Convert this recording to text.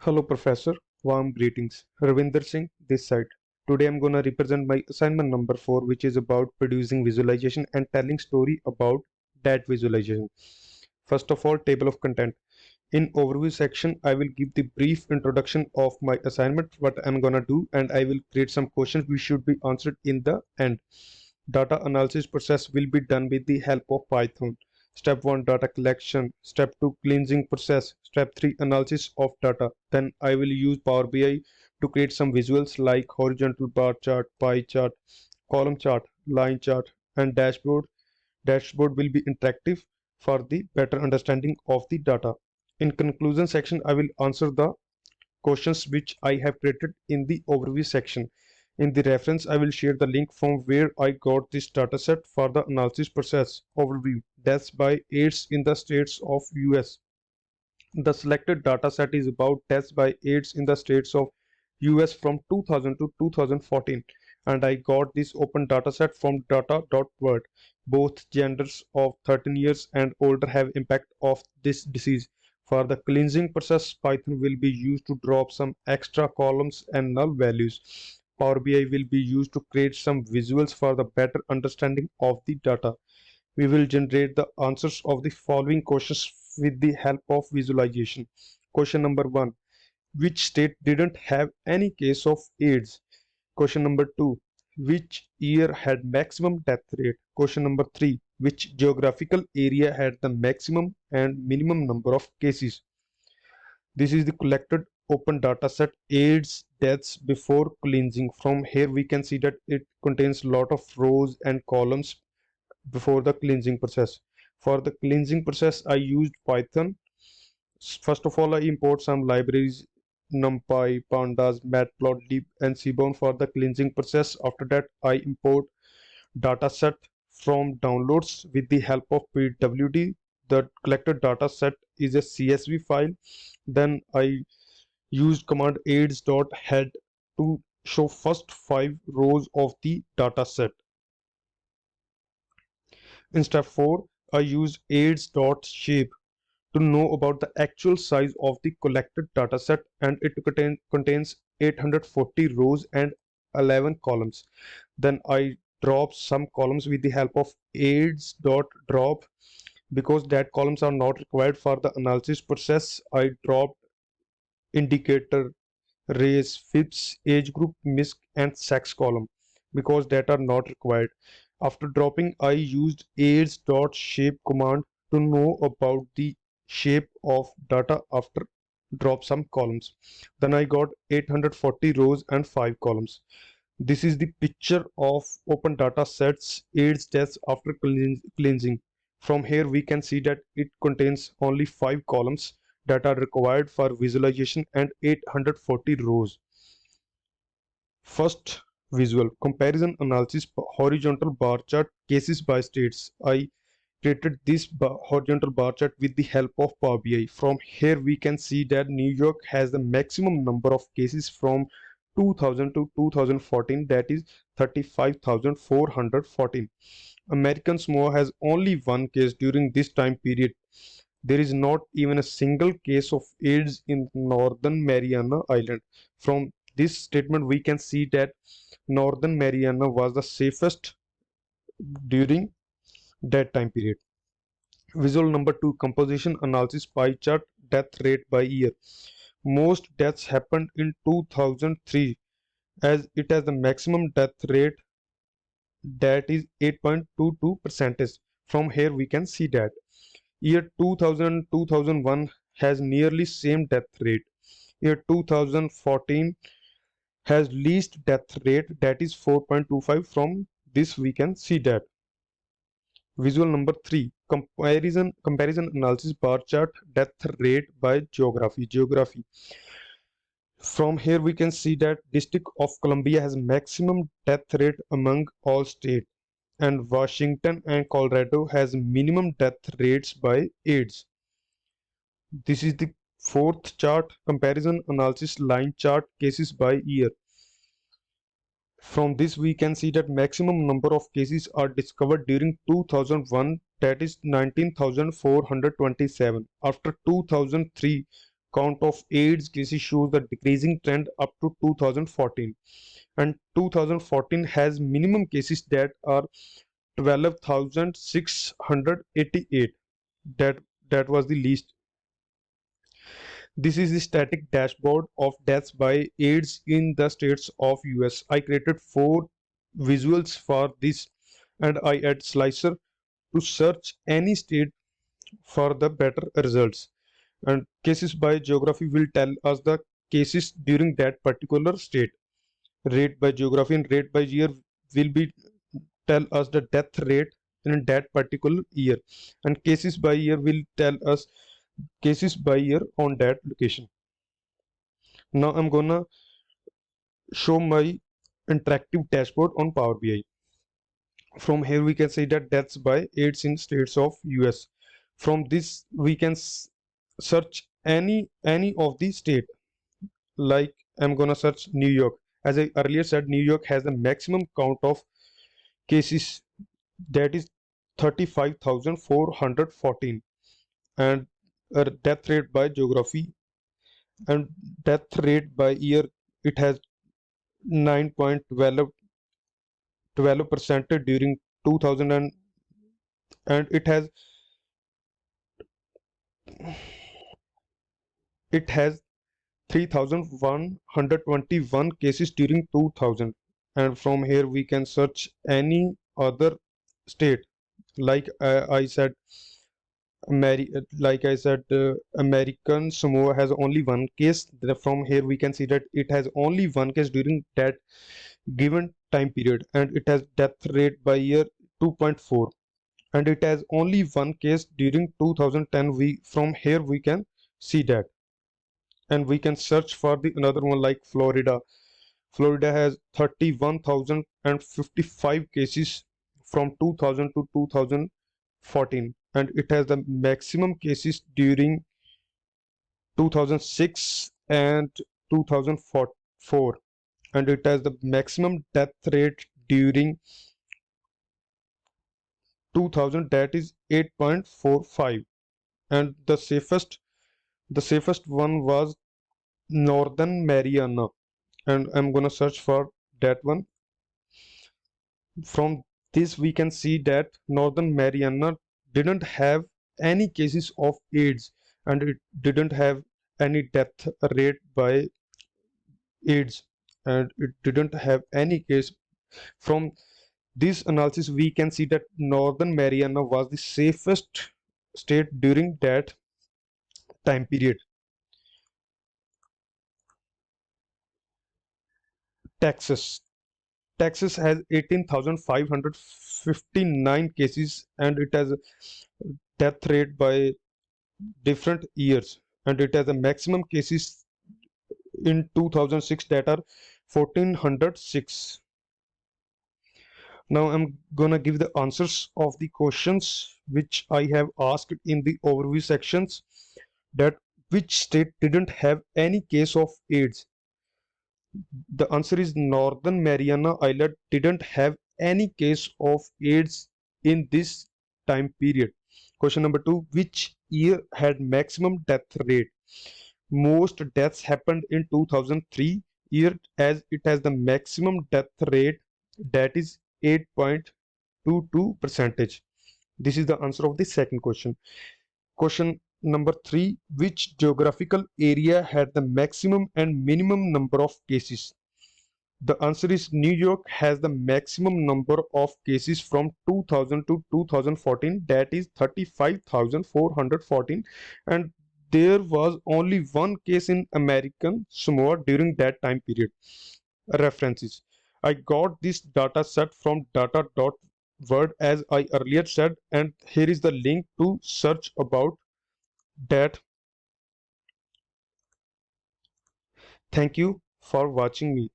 Hello Professor, warm greetings. Ravinder Singh this side. Today I'm gonna represent my assignment number 4, which is about producing visualization and telling story about that visualization. First of all, table of content. In overview section, I will give the brief introduction of my assignment, what I'm gonna do, and I will create some questions which should be answered in the end. Data analysis process will be done with the help of Python. Step 1, data collection. Step 2, cleansing process. Step 3, analysis of data. Then I will use Power BI to create some visuals like horizontal bar chart, pie chart, column chart, line chart, and dashboard. Dashboard will be interactive for the better understanding of the data. In conclusion section, I will answer the questions which I have created in the overview section. In the reference, I will share the link from where I got this dataset for the analysis process overview. Deaths by AIDS in the states of US. The selected dataset is about deaths by AIDS in the states of US from 2000 to 2014, and I got this open dataset from data.world. Both genders of 13 years and older have impact of this disease. For the cleansing process, Python will be used to drop some extra columns and null values. Power BI will be used to create some visuals for the better understanding of the data. We will generate the answers of the following questions with the help of visualization. Question number 1. Which state didn't have any case of AIDS? Question number 2. Which year had maximum death rate? Question number 3. Which geographical area had the maximum and minimum number of cases? This is the collected open data set AIDS deaths before cleansing. From here we can see that it contains a lot of rows and columns before the cleansing process. For the cleansing process, I used Python. First of all, I import some libraries, NumPy, Pandas, Matplotlib, and Seaborn for the cleansing process. After that, I import dataset from downloads with the help of PWD. The collected dataset is a CSV file. Then I used command aids.head to show first 5 rows of the dataset. In step 4, I use aids.shape to know about the actual size of the collected dataset, and it contains 840 rows and 11 columns. Then I drop some columns with the help of aids.drop. Because that columns are not required for the analysis process, I dropped indicator, race, FIPS, age group, MISC, and sex column because that are not required. After dropping, I used aids.shape command to know about the shape of data after drop some columns. Then I got 840 rows and 5 columns. This is the picture of open data sets AIDS deaths after cleansing. From here we can see that it contains only 5 columns that are required for visualization and 840 rows. First visual comparison analysis horizontal bar chart cases by states. I created this horizontal bar chart with the help of Power BI. From here we can see that New York has the maximum number of cases from 2000 to 2014, that is 35,414. American Samoa has only one case during this time period. There is not even a single case of AIDS in Northern Mariana Island. From this statement, we can see that Northern Mariana was the safest during that time period. Visual number 2, composition analysis pie chart death rate by year. Most deaths happened in 2003 as it has the maximum death rate, that is 8.22%. From here we can see that year 2000 2001 has nearly same death rate. Year 2014 has least death rate, that is 4.25. From this we can see that. Visual number 3, comparison analysis bar chart death rate by geography. From here we can see that District of Columbia has maximum death rate among all states, and Washington and Colorado has minimum death rates by AIDS. This is the fourth chart, comparison analysis line chart cases by year. From this we can see that maximum number of cases are discovered during 2001, that is 19,427. After 2003, count of AIDS cases shows the decreasing trend up to 2014, and 2014 has minimum cases that are 12,688. That was the least. This is the static dashboard of deaths by AIDS in the states of US. I created four visuals for this, and I add slicer to search any state for the better results. And cases by geography will tell us the cases during that particular state. Rate by geography and rate by year will be tell us the death rate in that particular year, and cases by year will tell us cases by year on that location. Now I'm gonna show my interactive dashboard on Power BI. From here we can see that deaths by AIDS in states of US. From this we can search any of the state. Like I'm gonna search New York. As I earlier said, New York has the maximum count of cases, that is 35,414, and a death rate by geography and death rate by year, it has 9.12% during 2000, and it has 3,121 cases during 2000. And from here we can search any other state. Like I said, American Samoa has only one case. From here we can see that it has only one case during that given time period, and it has death rate by year 2.4, and it has only one case during 2010. We from here we can see that, and we can search for the another one like Florida. Florida has 31,055 cases from 2000 to 2014, and it has the maximum cases during 2006 and 2004, and it has the maximum death rate during 2000, that is 8.45. And the safest one was Northern Mariana, and I'm gonna search for that one. From this we can see that Northern Mariana didn't have any cases of AIDS, and it didn't have any death rate by AIDS, and it didn't have any case. From this analysis we can see that Northern Mariana was the safest state during that time period. Texas. Texas has 18,559 cases, and it has a death rate by different years, and it has a maximum cases in 2006 that are 1,406. Now I'm gonna give the answers of the questions which I have asked in the overview sections. That which state didn't have any case of AIDS? The answer is Northern Mariana Island didn't have any case of AIDS in this time period. Question number two, which year had maximum death rate? Most deaths happened in 2003 year, as it has the maximum death rate, that is 8.22 percentage. This is the answer of the second question. Question number three, which geographical area had the maximum and minimum number of cases? The answer is New York has the maximum number of cases from 2000 to 2014, that is 35,414, and there was only one case in American Samoa during that time period. References. I got this data set from data.word, as I earlier said, and here is the link to search about that. Thank you for watching me.